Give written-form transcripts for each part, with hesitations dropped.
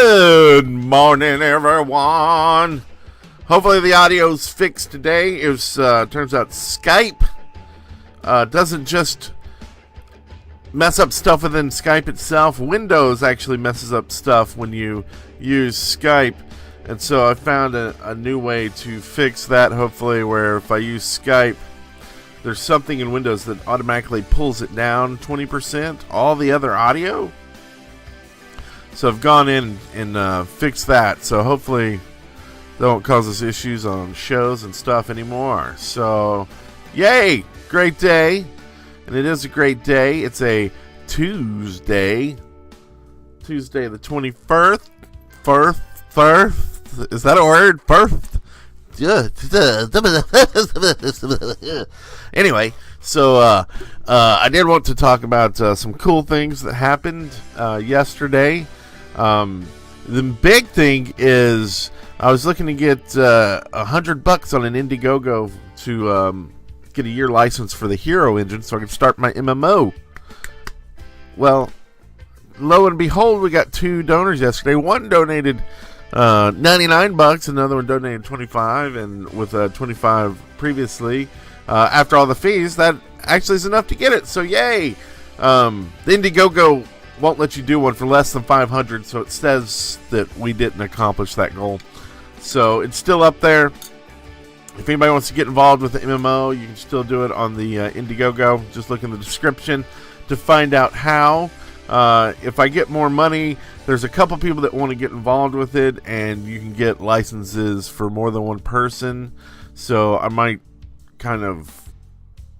Good morning, everyone. Hopefully the audio's fixed today. It was, turns out Skype doesn't just mess up stuff within Skype itself. Windows actually messes up stuff when you use Skype. And so I found a new way to fix that, hopefully, where if I use Skype, there's something in Windows that automatically pulls it down 20%, all the other audio. So I've gone in and fixed that. So hopefully that won't cause us issues on shows and stuff anymore. So, yay! Great day. And it is a great day. It's a Tuesday. Tuesday the 21st. Firth. Is that a word? Firth? Anyway, so I did want to talk about some cool things that happened yesterday. The big thing is I was looking to get $100 on an Indiegogo to get a year license for the Hero engine so I can start my MMO. Well, lo and behold, we got two donors yesterday. One donated $99, another one donated $25, and with $25 previously, after all the fees, that actually is enough to get it. So yay! The Indiegogo won't let you do one for less than $500, so it says that we didn't accomplish that goal. So it's still up there. If anybody wants to get involved with the MMO, you can still do it on the Indiegogo. Just look in the description to find out how. If I get more money, there's a couple people that want to get involved with it, and you can get licenses for more than one person. So I might kind of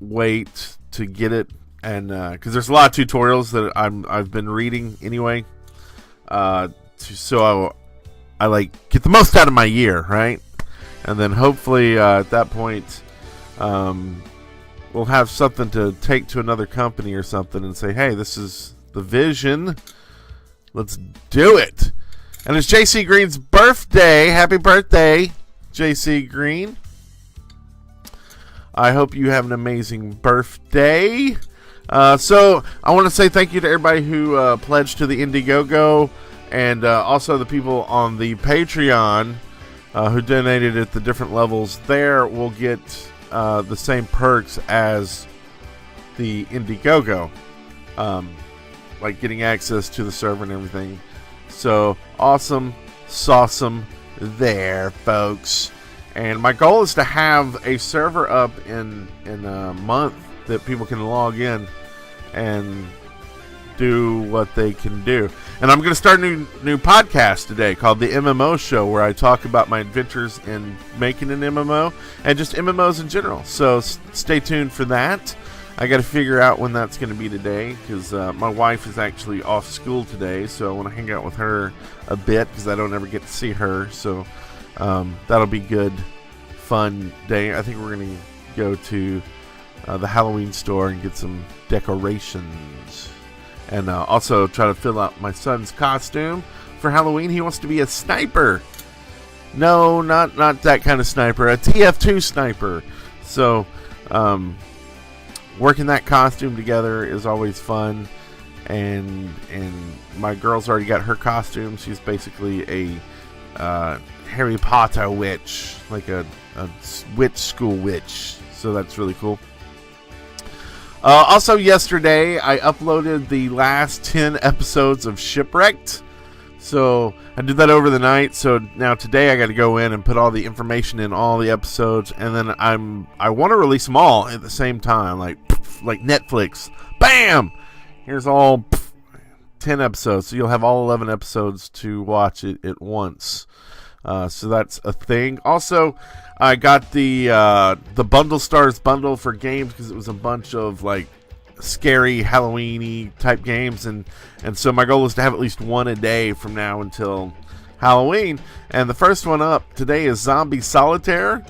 wait to get it, and because there's a lot of tutorials that I've been reading anyway. So I like get the most out of my year, right? And then hopefully at that point, we'll have something to take to another company or something and say, hey, this is the vision. Let's do it. And it's JC Green's birthday. Happy birthday, JC Green. I hope you have an amazing birthday. So I want to say thank you to everybody who pledged to the Indiegogo, and also the people on the Patreon who donated at the different levels there will get the same perks as the Indiegogo. Like getting access to the server and everything. So awesome, sawsome there, folks. And my goal is to have a server up in a month that people can log in and do what they can do. And I'm going to start a new podcast today called The MMO Show, where I talk about my adventures in making an MMO and just MMOs in general. So stay tuned for that. I got to figure out when that's going to be today, because my wife is actually off school today, so I want to hang out with her a bit because I don't ever get to see her. So that'll be good, fun day. I think we're going to go to the Halloween store and get some decorations, and also try to fill out my son's costume for Halloween. He wants to be a sniper. No, not that kind of sniper. A TF2 sniper. So working that costume together is always fun, and my girl's already got her costume. She's basically a Harry Potter witch, like a witch school witch. So that's really cool. Also yesterday, I uploaded the last 10 episodes of Shipwrecked. So I did that over the night. So now today I got to go in and put all the information in all the episodes, and then I want to release them all at the same time, like Netflix. Bam! Here's all 10 episodes. So you'll have all 11 episodes to watch it at once. So that's a thing. Also, I got the Bundle Stars bundle for games because it was a bunch of like scary Halloween-y type games, and so my goal is to have at least one a day from now until Halloween. And the first one up today is Zombie Solitaire.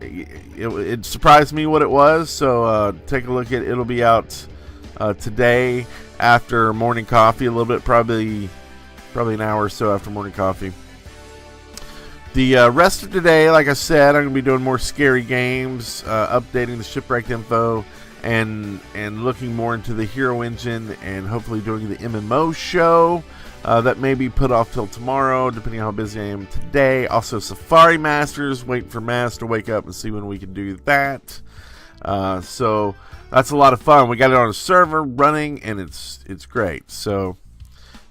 It surprised me what it was, so take a look at it. It'll be out today after morning coffee, a little bit, probably an hour or so after morning coffee. The rest of today, like I said, I'm going to be doing more scary games, updating the Shipwrecked info, and looking more into the Hero Engine, and hopefully doing the MMO show. That may be put off till tomorrow, depending on how busy I am today. Also, Safari Masters, waiting for Maz to wake up and see when we can do that. So that's a lot of fun. We got it on a server running, and it's great. So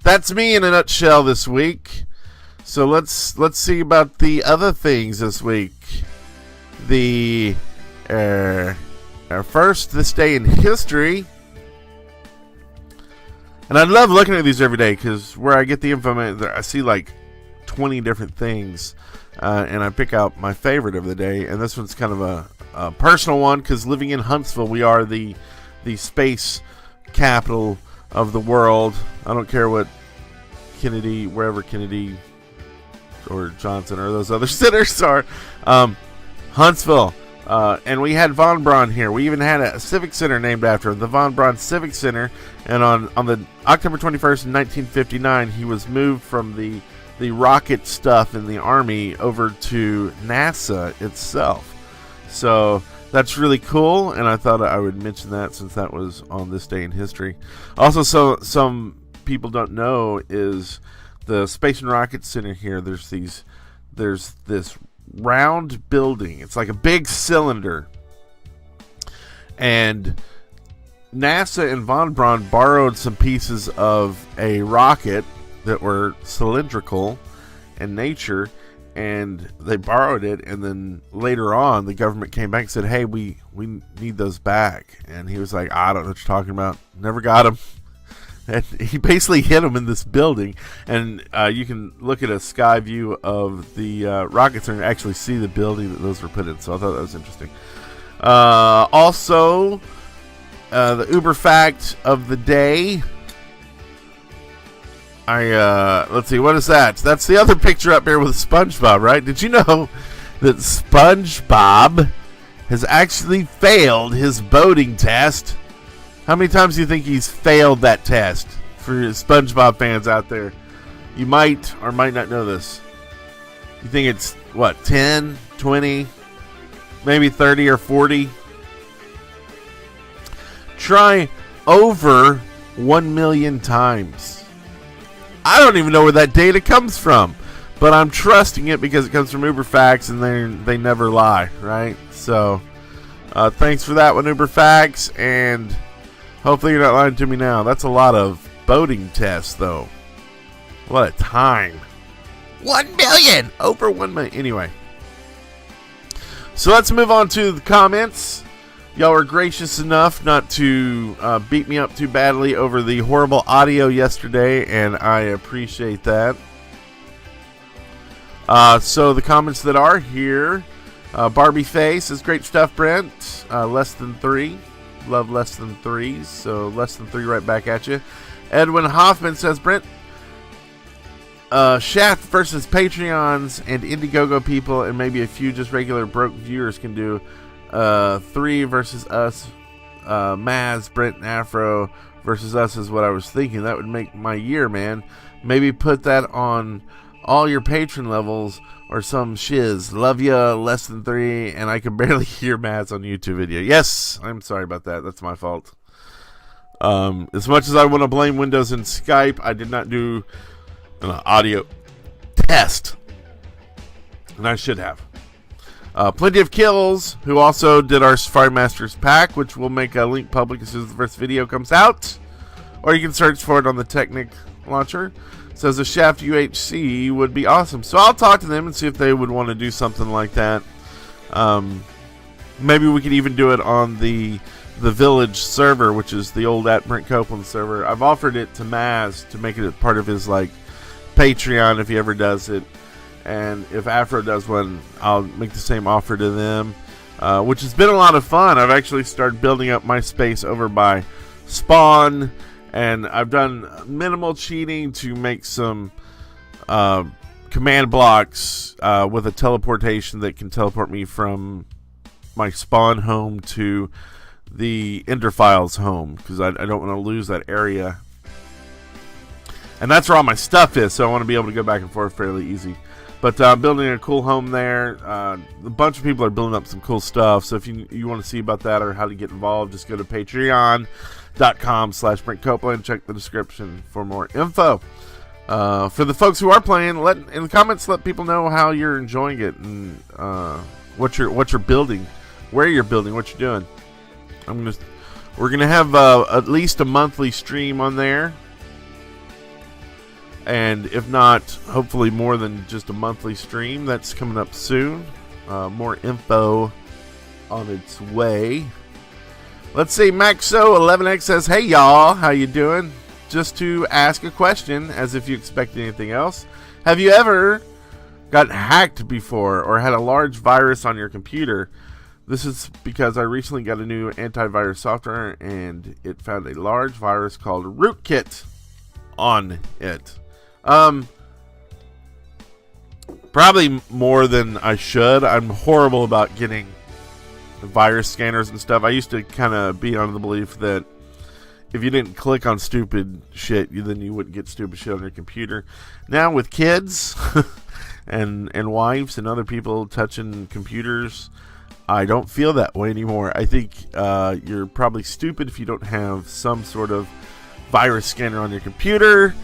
that's me in a nutshell this week. So let's see about the other things this week. The first, this day in history. And I love looking at these every day, because where I get the info, I see like 20 different things, and I pick out my favorite of the day. And this one's kind of a personal one, because living in Huntsville, we are the space capital of the world. I don't care what wherever Kennedy or Johnson or those other senators are. Huntsville. And we had Von Braun here. We even had a civic center named after him, the Von Braun Civic Center. And on the October 21st, 1959, he was moved from the rocket stuff in the Army over to NASA itself. So that's really cool, and I thought I would mention that since that was on this day in history. Also, so some people don't know is the Space and Rocket Center here. There's this round building. It's like a big cylinder, and NASA and Von Braun borrowed some pieces of a rocket that were cylindrical in nature, and they borrowed it, and then later on the government came back and said, hey, we need those back. And he was like, I don't know what you're talking about, never got them. And he basically hid them in this building, and you can look at a sky view of the rocket center and actually see the building that those were put in. So I thought that was interesting. Also, the Uber fact of the day. Let's see, what is that? That's the other picture up here with SpongeBob, right? Did you know that SpongeBob has actually failed his boating test? How many times do you think he's failed that test? For SpongeBob fans out there, you might or might not know this. You think it's, what, 10, 20, maybe 30 or 40? Try over 1 million times. I don't even know where that data comes from, but I'm trusting it because it comes from UberFacts, and they never lie, right? So, thanks for that one, UberFacts, and hopefully you're not lying to me now. That's a lot of boating tests, though. A lot of time. 1 million! Over 1 million. Anyway. So let's move on to the comments. Y'all were gracious enough not to beat me up too badly over the horrible audio yesterday, and I appreciate that. So the comments that are here. Barbie Face says, great stuff, Brent. Less than 3. Love less than 3s, so less than 3 right back at you. Edwin Hoffman says, Brent, Shaft versus Patreons and Indiegogo people, and maybe a few just regular broke viewers can do 3 versus us. Maz, Brent, and Afro versus us is what I was thinking. That would make my year, man. Maybe put that on all your patron levels or some shiz. Love ya, less than 3, and I can barely hear Maz on YouTube video. Yes, I'm sorry about that. That's my fault. As much as I want to blame Windows and Skype, I did not do an audio test, and I should have. Plenty of Kills, who also did our Safari Masters pack, which we'll make a link public as soon as the first video comes out, or you can search for it on the Technic launcher. Says a Shaft UHC would be awesome, so I'll talk to them and see if they would want to do something like that. Maybe we could even do it on the Village server, which is the old @Brent Copeland server. I've offered it to Maz to make it a part of his Patreon if he ever does it, and if Afro does one, I'll make the same offer to them, which has been a lot of fun. I've actually started building up my space over by Spawn, and I've done minimal cheating to make some command blocks with a teleportation that can teleport me from my Spawn home to the Enderfiles home, because I don't want to lose that area. And that's where all my stuff is, so I want to be able to go back and forth fairly easy. But building a cool home there. A bunch of people are building up some cool stuff. So if you want to see about that or how to get involved, just go to patreon.com/Brent Copeland. Check the description for more info. For the folks who are playing, in the comments, let people know how you're enjoying it and what you're building, where you're building, what you're doing. We're gonna have at least a monthly stream on there. And if not, hopefully more than just a monthly stream. That's coming up soon. More info on its way. Let's see, Maxo11X says, "Hey y'all, how you doing? Just to ask a question, as if you expect anything else. Have you ever got hacked before or had a large virus on your computer? This is because I recently got a new antivirus software and it found a large virus called Rootkit on it." Probably more than I should. I'm horrible about getting virus scanners and stuff. I used to kind of be on the belief that if you didn't click on stupid shit, then you wouldn't get stupid shit on your computer. Now with kids and wives and other people touching computers, I don't feel that way anymore. I think you're probably stupid if you don't have some sort of virus scanner on your computer.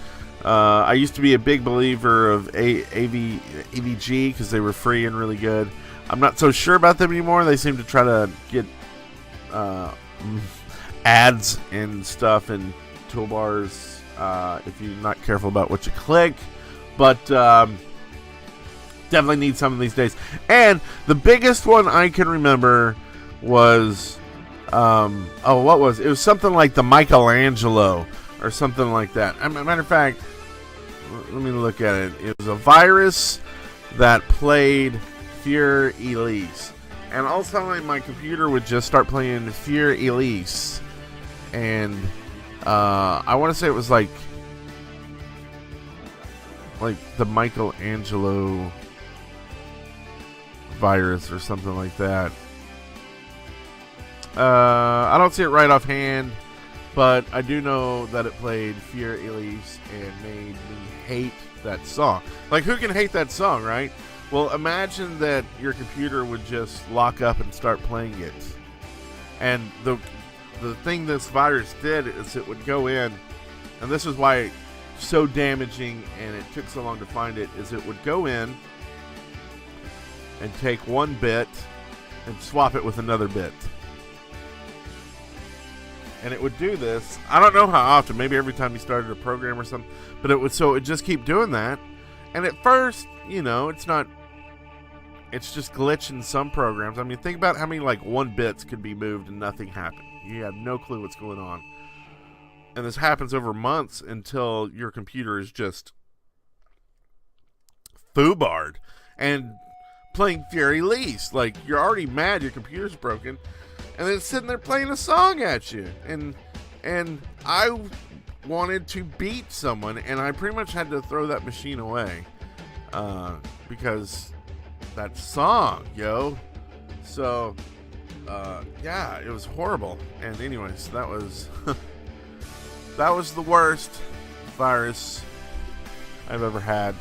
I used to be a big believer of AVG because they were free and really good. I'm not so sure about them anymore. They seem to try to get ads and stuff and toolbars if you're not careful about what you click. But definitely need some of these days. And the biggest one I can remember was what was it? It was something like the Michelangelo or something like that. As a matter of fact, let me look at it. It was a virus that played Fear Elise. And all of a sudden my computer would just start playing Fear Elise. And I want to say it was like the Michelangelo virus or something like that. I don't see it right offhand, but I do know that it played Fear Elise and made me hate that song. Like, who can hate that song, right? Well, imagine that your computer would just lock up and start playing it. And the thing this virus did is it would go in, and this is why it's so damaging and it took so long to find it, is it would go in and take one bit and swap it with another bit. And it would do this, I don't know how often, maybe every time you started a program or something, but it would just keep doing that. And at first, it's just glitching some programs. I mean, think about how many 1 bits could be moved and nothing happened. You have no clue what's going on. And this happens over months until your computer is just foobarred and playing Fury Lease. Like, you're already mad your computer's broken, and then it's sitting there playing a song at you. And I wanted to beat someone, and I pretty much had to throw that machine away because that song, yo. So, yeah, it was horrible. And anyways, that was that was the worst virus I've ever had.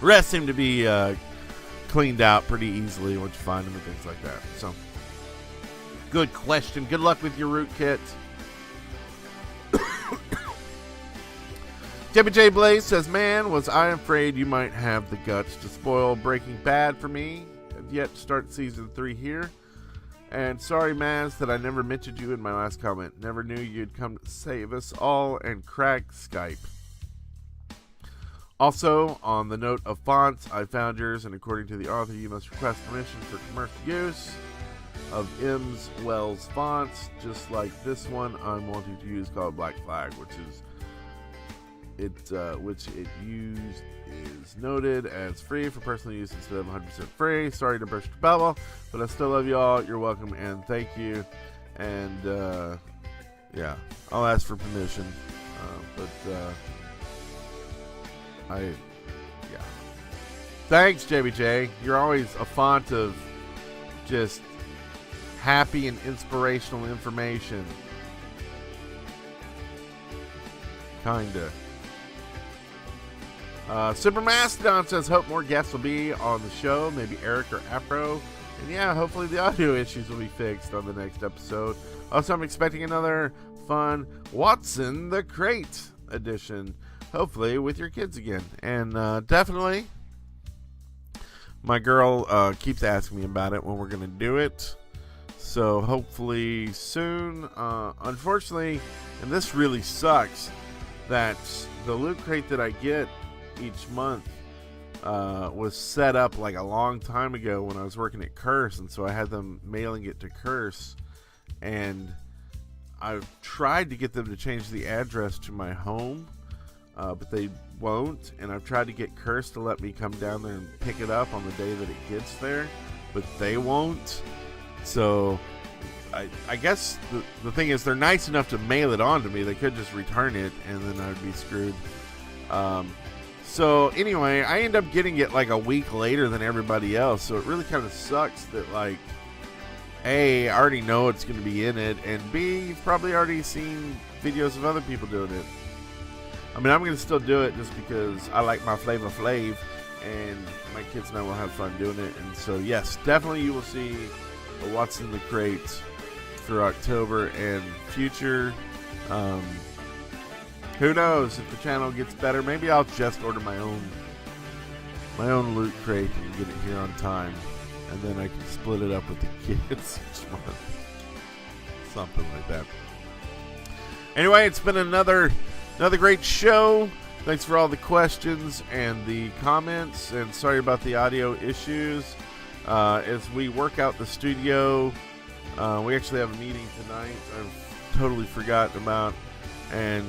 The rest seem to be cleaned out pretty easily once you find them and things like that. So, good question. Good luck with your rootkit. Debbie J. Blaze says, "Man, was I afraid you might have the guts to spoil Breaking Bad for me. I've yet to start season 3 here. And sorry, Maz, that I never mentioned you in my last comment. Never knew you'd come to save us all and crack Skype. Also, on the note of fonts, I found yours, and according to the author, you must request permission for commercial use of M's Wells fonts, just like this one I'm wanting to use called Black Flag, which it used is noted as free for personal use instead of 100% free. Sorry to burst your bubble, but I still love you all. You're welcome and thank you. And yeah, I'll ask for permission, yeah. Thanks, JBJ. You're always a font of just happy and inspirational information. Kinda. Super Mastodon says, hope more guests will be on the show, maybe Eric or Afro. And yeah, hopefully the audio issues will be fixed on the next episode. Also, I'm expecting another fun What's in the Crate edition, hopefully with your kids again. And definitely, my girl keeps asking me about it when we're going to do it. So hopefully soon. Unfortunately, and this really sucks, that the Loot Crate that I get each month was set up like a long time ago when I was working at Curse, and so I had them mailing it to Curse, and I've tried to get them to change the address to my home, but they won't, and I've tried to get Curse to let me come down there and pick it up on the day that it gets there, but they won't. So I guess the thing is, they're nice enough to mail it on to me. They could just return it, and then I'd be screwed. So anyway, I end up getting it like a week later than everybody else, so it really kind of sucks that, like, A, I already know it's going to be in it, and B, you've probably already seen videos of other people doing it. I mean, I'm going to still do it just because I like my Flavor Flav, and my kids and I will have fun doing it. And so, yes, definitely you will see a What's in the Crate for October and future. Who knows if the channel gets better? Maybe I'll just order my own Loot Crate and get it here on time, and then I can split it up with the kids each month. Something like that. Anyway, it's been another great show. Thanks for all the questions and the comments, and sorry about the audio issues. As we work out the studio, we actually have a meeting tonight I've totally forgotten about, and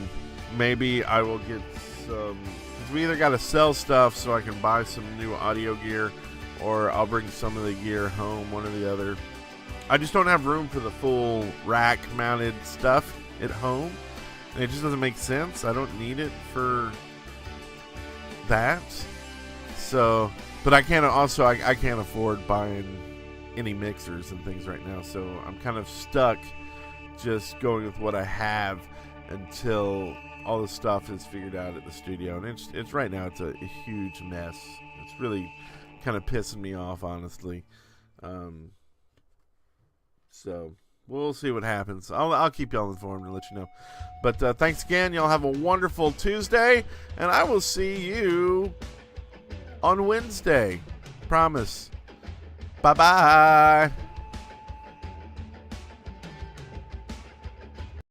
maybe I will get some, because we either got to sell stuff so I can buy some new audio gear, or I'll bring some of the gear home, one or the other. I just don't have room for the full rack mounted stuff at home, and it just doesn't make sense. I don't need it for that. So, but I can't afford buying any mixers and things right now, so I'm kind of stuck just going with what I have until all the stuff is figured out at the studio. And it's right now it's a huge mess. It's really kind of pissing me off, honestly. So we'll see what happens. I'll keep y'all informed and let you know. But thanks again. Y'all have a wonderful Tuesday, and I will see you on Wednesday. Promise. Bye-bye.